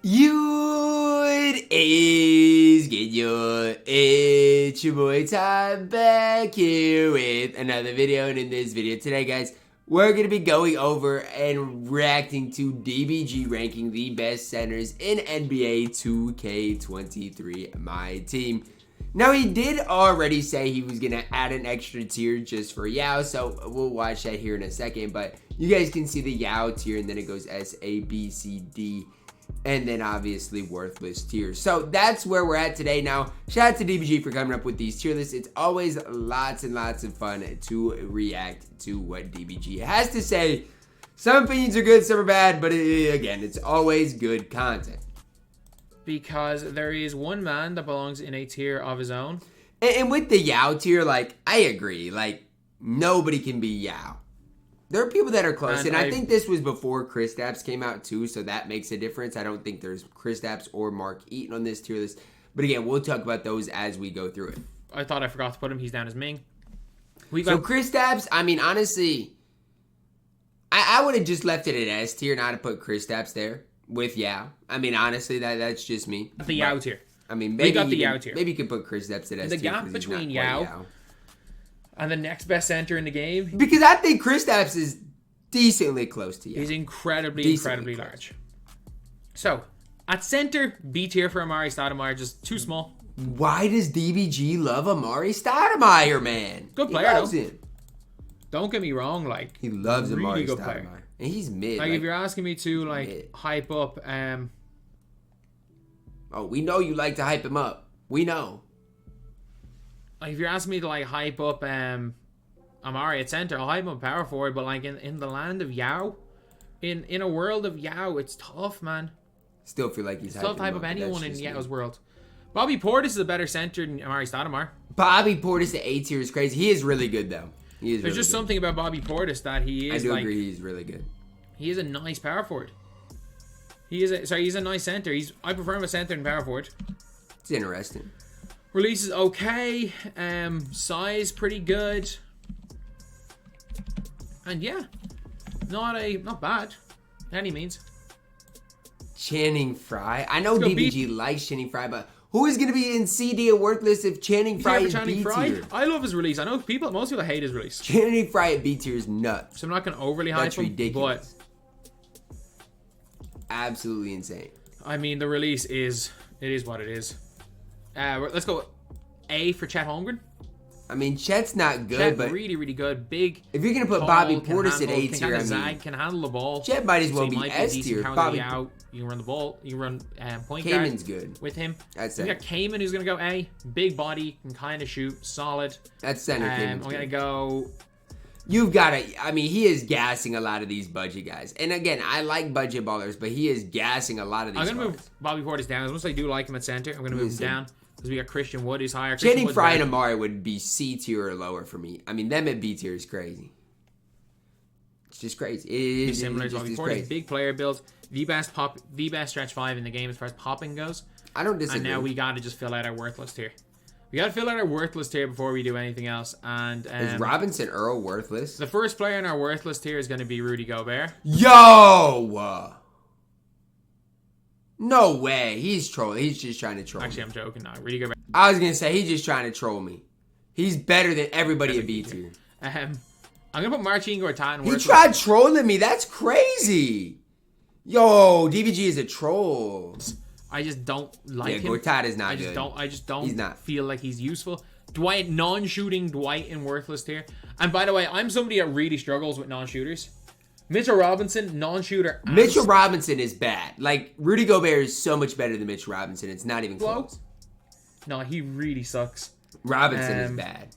It is good. It's your boy Ty back here with another video, and in this video today, guys, we're going to be going over and reacting to DBG ranking the best centers in NBA 2K23 MyTEAM. Now, he did already say he was going to add an extra tier just for Yao, so we'll watch that here in a second, but you guys can see the Yao tier, and then it goes S, A, B, C, D, and then obviously worthless tiers. So that's where we're at today. Now, shout out to DBG for coming up with these tier lists. It's always lots and lots of fun to react to what DBG has to say. Some opinions are good, some are bad, but again, it's always good content. Because there is one man that belongs in a tier of his own. And with the Yao tier, like, I agree. Like, nobody can be Yao. There are people that are close, and I think this was before Kristaps came out too, so that makes a difference. I don't think there's Kristaps or Mark Eaton on this tier list, but again, we'll talk about those as we go through it. I thought I forgot to put him. He's down as Ming. So Kristaps, I mean, honestly, I would have just left it at S tier, not to put Kristaps there with Yao. I mean, honestly, that's just me. The Yao tier. I mean, maybe got the Yao tier. Maybe you could put Kristaps at S tier. The gap between Yao and the next best center in the game. Because I think Kristaps is decently close to Yao. He's incredibly large. So, at center, B tier for Amari Stoudemire, just too small. Why does DBG love Amari Stoudemire, man? Good player, he loves him. Don't get me wrong, like, he loves really Amari good Stoudemire. Player. And he's mid. Like, if you're asking me to, like, mid. hype up, oh, we know you like to hype him up. We know. Like, if you're asking me to, like, hype up Amari at center, I'll hype him up power forward, but, like, in the land of Yao, in a world of Yao, it's tough, man. Still feel like he's tough to hype up anyone in Yao's world. Bobby Portis is a better center than Amari Stoudemire. Bobby Portis at A tier is crazy. He is really good, though. He is There's just something about Bobby Portis that he is, I do agree he's really good. He is a nice power forward. He's a nice center. I prefer him a center than power forward. It's interesting. Release is okay. Size pretty good. And yeah, not bad, any means. Channing Frye. I know DBG likes Channing Frye, but who is going to be in CD and worthless if Channing Frye is B tier? I love his release. I know most people hate his release. Channing Frye at B tier is nuts. So I'm not going to overly hype him. Ridiculous. But absolutely insane. I mean, the release is what it is. Let's go A for Chet Holmgren. I mean, Chet's not good, Chet, but really good. Big. If you're gonna put Bobby Portis at A tier, can handle the ball. Chet might as well be S tier. Bobby out. You can run the ball. You can run point guard. Kamen's good with him. That's we got Kamen, who's gonna go A. Big body, can kind of shoot, solid. That's center. I'm gonna go. You've got to. I mean, he is gassing a lot of these budget guys. And again, I like budget ballers, but he is gassing a lot of these. I'm gonna move Bobby Portis down. As much as I do like him at center, I'm gonna move him down. Because we got Christian Wood, who's higher. Channing Frye and Amari would be C tier or lower for me. I mean, them at B tier is crazy. It's just crazy. It is similar to Bobby Portis. Big player build. The best stretch 5 in the game as far as popping goes. I don't disagree. And now we got to just fill out our worthless tier. We got to fill out our worthless tier before we do anything else. And is Robinson Earl worthless? The first player in our worthless tier is going to be Rudy Gobert. Yo! No way. He's trolling. He's just trying to troll Actually, me. I'm joking now. Rudy Gobert. I was going to say, he's just trying to troll me. He's better than everybody at B tier. I'm going to put Marcin Gortat in worthless. He tried trolling me. That's crazy. Yo, DBG is a troll. I just don't like him. Gortat is not good. I just don't feel like he's useful. Dwight, non-shooting Dwight in worthless tier. And by the way, I'm somebody that really struggles with non-shooters. Mitchell Robinson, non-shooter. Mitchell Robinson is bad. Like, Rudy Gobert is so much better than Mitchell Robinson. It's not even close. No, he really sucks. Robinson is bad.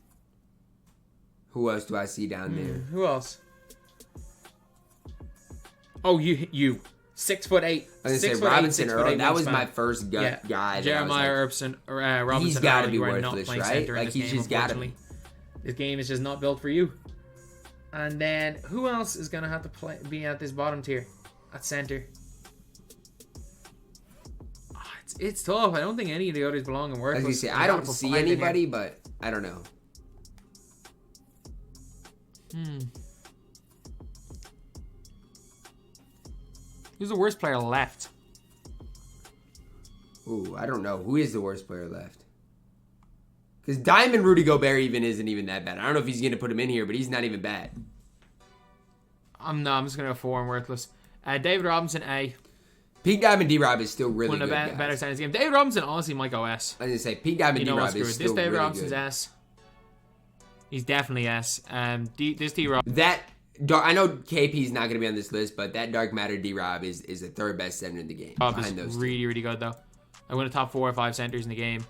Who else do I see down there? Who else? Oh, you. 6'8". I was gonna say Robinson Earl. That was my first guy. Jeremiah Robinson. He's got to be worthless, right? Like, he's just got to be. This game is just not built for you. And then, who else is going to have to be at this bottom tier? At center. Oh, it's tough. I don't think any of the others belong in worthless. As you say, I don't see anybody, but I don't know. Who's the worst player left? Ooh, I don't know. Who is the worst player left? Because Diamond Rudy Gobert isn't even that bad. I don't know if he's going to put him in here, but he's not even bad. I'm just going to go 4 and worthless. David Robinson, A. Pete Diamond D-Rob is still really good, One of the better centers game. David Robinson honestly might go S. I was going to say, Pete Diamond D-Rob is still this David really Robinson's good. S. He's definitely S. This D-Rob. I know KP's not going to be on this list, but that Dark Matter D-Rob is the third best center in the game. Rob is really, really good, though. I win a top 4 or 5 centers in the game.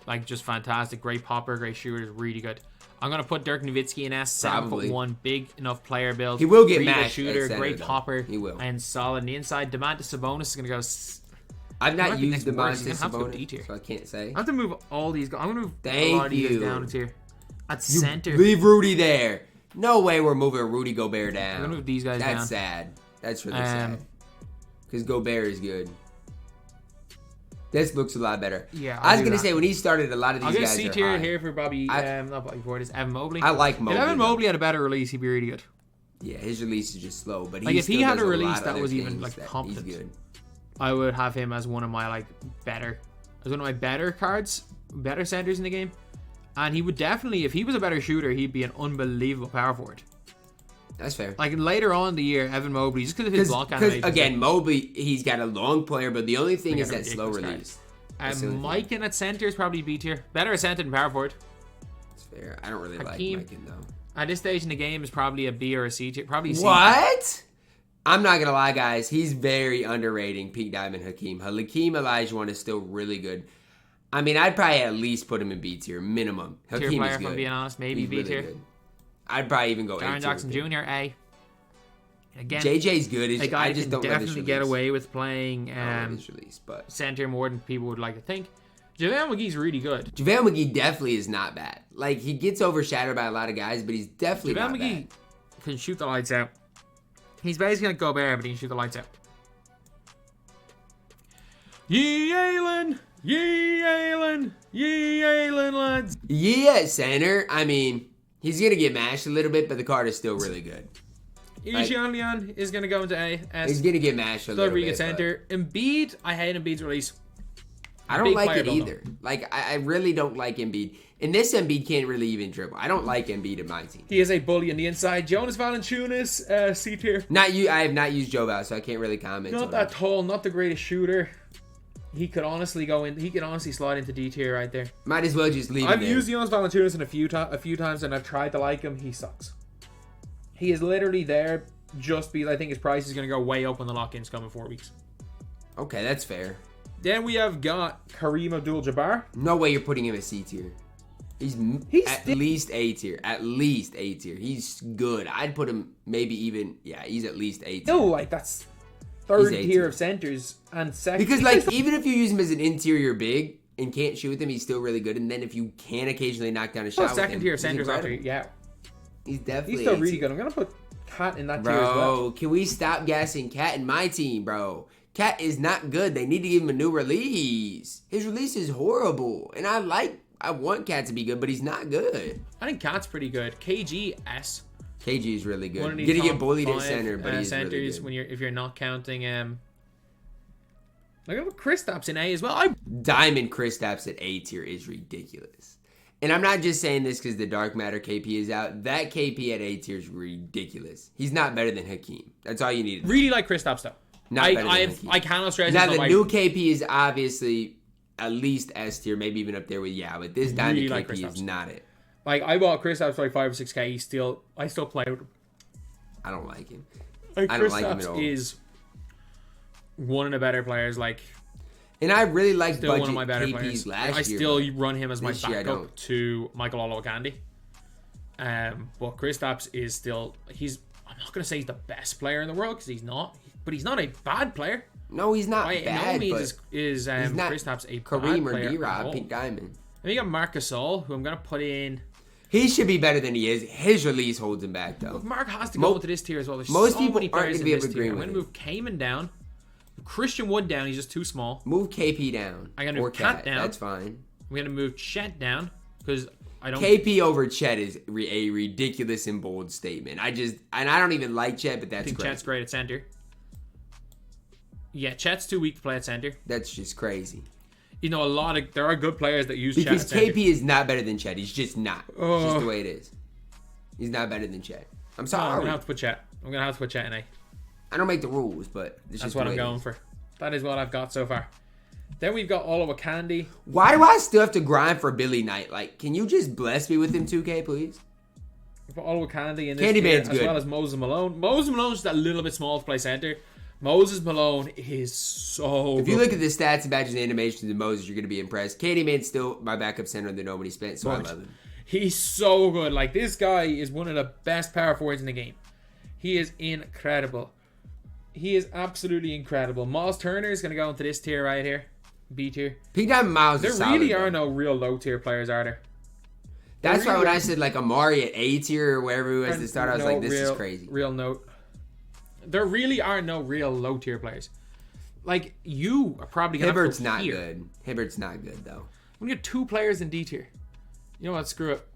Like, just fantastic. Great popper, great shooter. Really good. I'm going to put Dirk Nowitzki in S. 7'1", big enough player build. He will get really matched shooter, center, great though. popper. He will. And solid on the inside. Domantas Sabonis is going to go... I've not used Domantas Sabonis, so I can't say. I have to move all these guys. I'm going to move Thank a lot of these you. guys down to tier. At center. Leave Rudy there. No way we're moving Rudy Gobert down. I'm going to move these guys down. That's sad. That's really sad. Because Gobert is good. This looks a lot better. Yeah, I was going to say, when he started, a lot of these guys are C tier high. here for Bobby. Not Bobby Portis. Evan Mobley. I like Mobley. If Evan Mobley had a better release, he'd be really good. Yeah, his release is just slow. But like, he if he had a release lot of that other was even, things like, that competent, he's good. I would have him as one of my, better cards, better centers in the game. And he would definitely, if he was a better shooter, he'd be an unbelievable power forward. That's fair. Like, later on in the year, Evan Mobley, just because of his block animation. Because, again, Mobley, he's got a long player, but the only thing is that slow release. Mikan at center is probably B tier. Better at center than power forward. That's fair. I don't really like Hakeem, Mikan, though. At this stage in the game, is probably a B or a C tier. Probably C. What? I'm not going to lie, guys. He's very underrating Pete Diamond Hakeem. Hakeem Olajuwon is still really good. I mean, I'd probably at least put him in B tier, minimum. Hakeem tier player, is good. if I'm being honest. Maybe He's B really tier. Good. I'd probably even go A tier. Jaren Jackson Jr., A. Again, JJ's good. A guy I just can don't love his definitely release. get away with playing his release, but center more than people would like to think. JaVale McGee's really good. JaVale McGee definitely is not bad. Like, he gets overshadowed by a lot of guys, but he's definitely JaVale not McGee bad. can shoot the lights out. He's basically like Gobert, but he can shoot the lights out. Ye Aylen! Ye Aylen! Ye Aylen, lads! Yeah, at center. I mean, he's going to get mashed a little bit, but the card is still really good. Ishan Leon is going to go into A. He's going to get mashed a little bit. Still center. Embiid, I hate Embiid's release. I don't like it either. Like, I really don't like Embiid. And this Embiid can't really even dribble. I don't like Embiid in my team. He is a bully on the inside. Jonas Valanciunas, C tier. I have not used Joe Val, so I can't really comment. Not that tall, not the greatest shooter. He could honestly go in. He could honestly slide into D tier right there. Might as well just leave him I've there. used Jonas Valanciunas in a few times, and I've tried to like him. He sucks. He is literally there just because I think his price is going to go way up when the lock-ins come in 4 weeks. Okay, that's fair. Then we have got Kareem Abdul-Jabbar. No way you're putting him at C tier. He's at least A tier. At least A tier. He's good. I'd put him maybe even... Yeah, he's at least A tier. No, like, that's third tier of centers and second. Because, like, even if you use him as an interior big and can't shoot with him, he's still really good. And then if you can occasionally knock down a shot with him, second tier of centers he's after, yeah. He's definitely He's still really good. I'm going to put Cat in that tier as well. Bro, can we stop gassing Cat in my team, bro? Cat is not good. They need to give him a new release. His release is horrible. And I want Cat to be good, but he's not good. I think Cat's pretty good. KG, S. KG is really good. One of these Gonna get top bullied at 5, center, but he's centers really good. when if you're not counting look at Kristaps in A as well. Diamond Kristaps at A tier is ridiculous. And I'm not just saying this because the Dark Matter KP is out. That KP at A tier is ridiculous. He's not better than Hakeem. That's all you need. Really like Kristaps though. I cannot stress. Now the new KP is obviously at least S tier, maybe even up there with but this Diamond really KP like is not it. Like, I bought Kristaps for like 5 or 6K. I still play with him. I don't like him. Like, I don't like him at Kristaps all. is one of the better players. Like, and I really liked still budget one of my better KPs players. last year. I still run him as my this year I backup don't. to Michael Olowokandi. But Kristaps is still. I'm not gonna say he's the best player in the world because he's not. But he's not a bad player. No, he's not By bad. no means but is he's not Kristaps a Kareem bad or player. D-Rob, Pink Diamond. And we got Marc Gasol, who I'm gonna put in. He should be better than he is. His release holds him back, though. Look, Mark has to go into this tier as well. There's most so people many aren't players gonna be in able to this tier. agree I'm with gonna move Kaman down. Christian Wood down. He's just too small. Move KP down. I'm gonna or move Cat down. That's fine. I'm gonna move Chet down because I don't. KP over Chet is a ridiculous and bold statement. I don't even like Chet, but that's I think great. Chet's great at center. Yeah, Chet's too weak to play at center. That's just crazy. You know, there are good players that use Chet. Because KP is not better than Chet. He's just not. It's just the way it is. He's not better than Chet. I'm sorry. I'm gonna have to put Chet. I'm gonna have to put Chet in A. I don't make the rules, but that's what I'm going for. That is what I've got so far. Then we've got Oliver Candy. Why do I still have to grind for Billy Knight? Like, can you just bless me with him 2K, please? Put Oliver Candy in this tier, as well as Moses Malone. Moses Malone's just a little bit small to play center. Moses Malone is so If you look at the stats and badges and animations of Moses, you're going to be impressed. Candyman's still my backup center that nobody spent, so I love him. He's so good. Like, this guy is one of the best power forwards in the game. He is incredible. He is absolutely incredible. Miles Turner is going to go into this tier right here. B tier. Peak Diamond Miles There really are no real low tier players, are there? That's why when I said like Amari at A tier or wherever he was at the start, I was like, this is crazy. Real note. There really are no real low tier players. Like, you are probably going to Hibbert's not good. Hibbert's not good, though. We get 2 players in D tier. You know what? Screw it.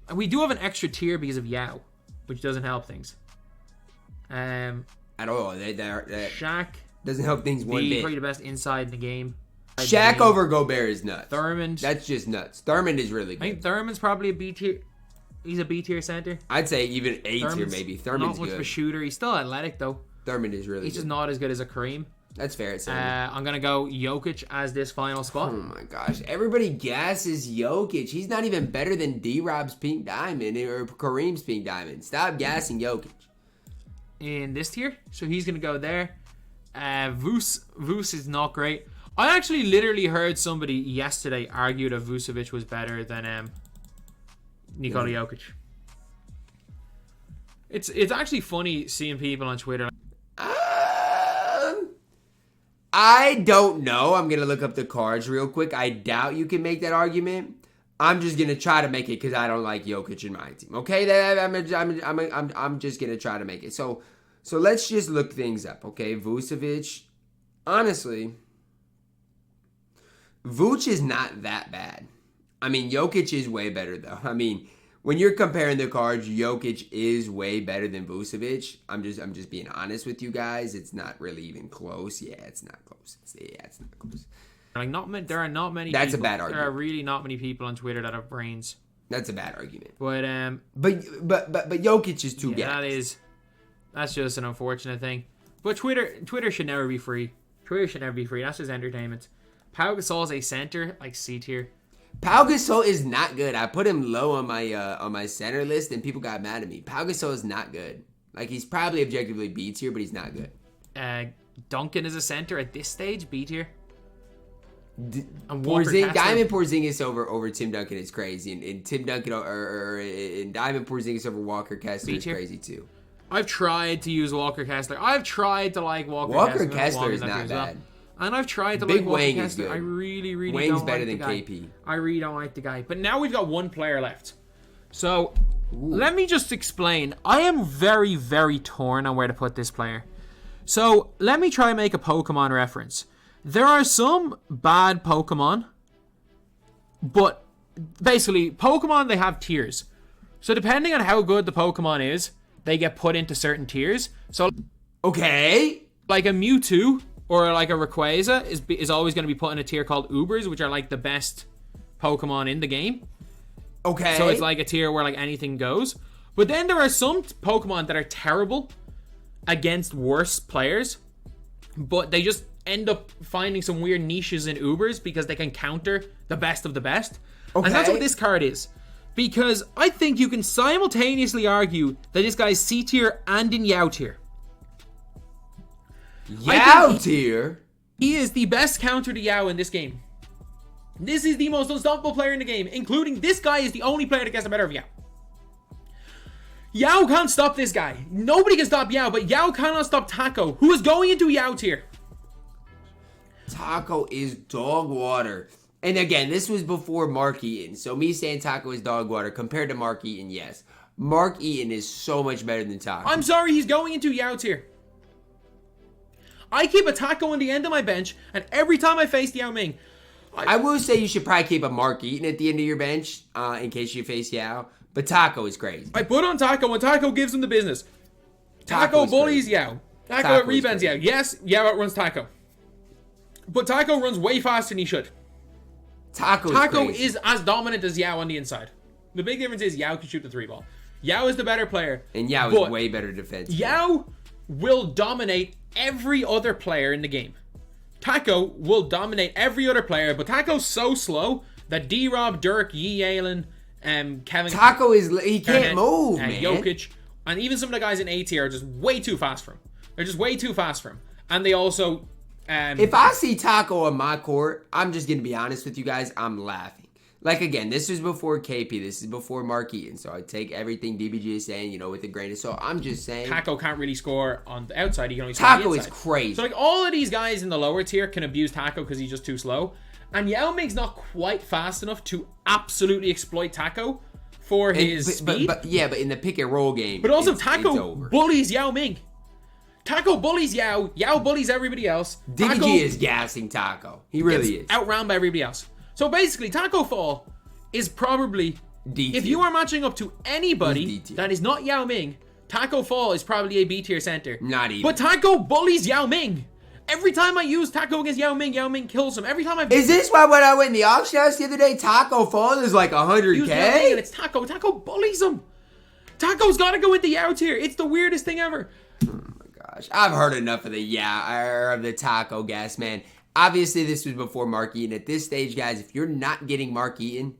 And we do have an extra tier because of Yao, which doesn't help things. At all. Shaq doesn't help things one bit. Probably the best inside in the game. Shaq over Gobert is nuts. Thurmond. That's just nuts. Thurmond is really good. I think Thurmond's probably a B tier. He's a B tier center. I'd say even A tier maybe. Thurmond's not much good. of a shooter. He's still athletic though. Thurmond is really He's just not as good as a Kareem. That's fair. I'm going to go Jokic as this final spot. Oh my gosh. Everybody gasses Jokic. He's not even better than D-Rob's Pink Diamond or Kareem's Pink Diamond. Stop gassing Jokic. In this tier. So he's going to go there. Vus is not great. I actually literally heard somebody yesterday argue that Vucevic was better than Nikola Jokic. It's actually funny seeing people on Twitter. I don't know. I'm going to look up the cards real quick. I doubt you can make that argument. I'm just going to try to make it because I don't like Jokic in my team. Okay? I'm just going to try to make it. So let's just look things up. Okay? Vucevic. Honestly, Vooch is not that bad. I mean, Jokic is way better, though. I mean, when you're comparing the cards, Jokic is way better than Vucevic. I'm just being honest with you guys. It's not really even close. Yeah, it's not close. It's not close. Like there are not many. That's people, a bad argument. There are really not many people on Twitter that have brains. That's a bad argument. But Jokic is too gassed. That's just an unfortunate thing. But Twitter should never be free. Twitter should never be free. That's just entertainment. Pau Gasol is a center, like C tier. Pau Gasol is not good. I put him low on my center list, and people got mad at me. Pau Gasol is not good. Like, he's probably objectively B tier, but he's not good. Duncan is a center at this stage, B tier. Diamond Porzingis over Tim Duncan is crazy, and Tim Duncan and Diamond Porzingis over Walker Kessler is crazy too. I've tried to use Walker Kessler. I've tried to like Walker Kessler. Walker Kessler is not bad. And I've tried to Big like Walker Wang Kessler. Is good. I really Wang's don't better like than the guy. KP. I really don't like the guy. But now we've got one player left. So let me just explain. I am very, very torn on where to put this player. So let me try and make a Pokemon reference. There are some bad Pokemon, but basically Pokemon, they have tiers. So depending on how good the Pokemon is, they get put into certain tiers. So okay, like a Mewtwo or like a Rayquaza is always going to be put in a tier called Ubers, which are like the best Pokemon in the game. Okay. So it's like a tier where like anything goes. But then there are some Pokemon that are terrible against worse players, but they just end up finding some weird niches in Ubers because they can counter the best of the best. Okay. And that's what this card is. Because I think you can simultaneously argue that this guy's C tier and in Yao tier. Yao tier? He is the best counter to Yao in this game. This is the most unstoppable player in the game, including this guy is the only player that gets the better of Yao. Yao can't stop this guy. Nobody can stop Yao, but Yao cannot stop Taco, who is going into Yao tier. Taco is dog water. And again, this was before Mark Eaton. So me saying Taco is dog water compared to Mark Eaton, yes. Mark Eaton is so much better than Taco. I'm sorry, he's going into Yao tier. I keep a Taco on the end of my bench, and every time I face Yao Ming... I will say you should probably keep a Mark Eaton at the end of your bench in case you face Yao. But Taco is crazy. I put on Taco, and Taco gives him the business. Taco bullies Yao. Taco rebounds Yao. Yes, Yao outruns Taco. But Taco runs way faster than he should. Taco is as dominant as Yao on the inside. The big difference is Yao can shoot the 3-ball. Yao is the better player. And Yao is way better defense. Yao will dominate every other player in the game. Taco will dominate every other player, but Taco's so slow that D-Rob, Dirk, Yi Allen, Kevin... Taco he can't move, man. Jokic, and even some of the guys in A tier are just way too fast for him. They're just way too fast for him. And they also... if I see Taco on my court, I'm just going to be honest with you guys, I'm laughing. Like, again, this was before KP. This is before Mark Eaton. So I take everything DBG is saying, with a grain of salt. I'm just saying. Taco can't really score on the outside. He can only score on the inside. Taco is crazy. So, like, all of these guys in the lower tier can abuse Taco because he's just too slow. And Yao Ming's not quite fast enough to absolutely exploit Taco for his speed. But in the pick and roll game. But also, Taco bullies Yao Ming. Taco bullies Yao. Yao bullies everybody else. DBG is gassing Taco. He really is. Outround by everybody else. So basically, Taco Fall is probably, if you are matching up to anybody that is not Yao Ming, Taco Fall is probably a B tier center. Not even. But Taco bullies Yao Ming. Every time I use Taco against Yao Ming kills him. Every time Is this why when I went in the auction house the other day, Taco Fall is like 100K? And it's Taco. Taco bullies him. Taco's got to go into Yao tier. It's the weirdest thing ever. Oh my gosh. I've heard enough of the Taco gas, man. Obviously, this was before Mark Eaton. At this stage, guys, if you're not getting Mark Eaton,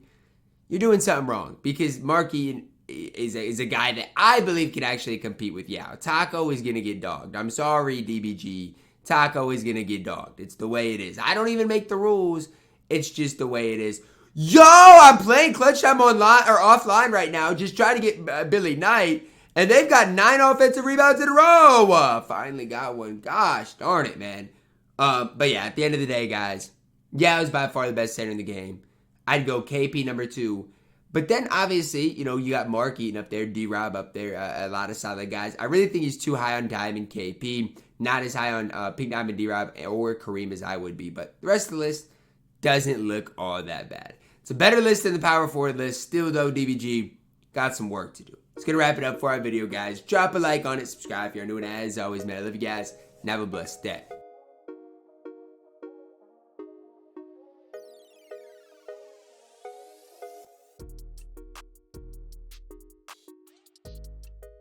you're doing something wrong. Because Mark Eaton is a guy that I believe can actually compete with Yao. Taco is going to get dogged. I'm sorry, DBG. Taco is going to get dogged. It's the way it is. I don't even make the rules. It's just the way it is. Yo, I'm playing Clutch Time online or offline right now. Just trying to get Billy Knight. And they've got 9 offensive rebounds in a row. Finally got one. Gosh darn it, man. But yeah, at the end of the day, guys, Yao is by far the best center in the game. I'd go KP number 2. But then, obviously, you got Mark Eaton up there, D-Rob up there, a lot of solid guys. I really think he's too high on Diamond KP, not as high on Pink Diamond D-Rob or Kareem as I would be. But the rest of the list doesn't look all that bad. It's a better list than the power forward list. Still, though, DBG got some work to do. It's going to wrap it up for our video, guys. Drop a like on it, subscribe if you're new, and as always, man, I love you guys, and have a blessed day.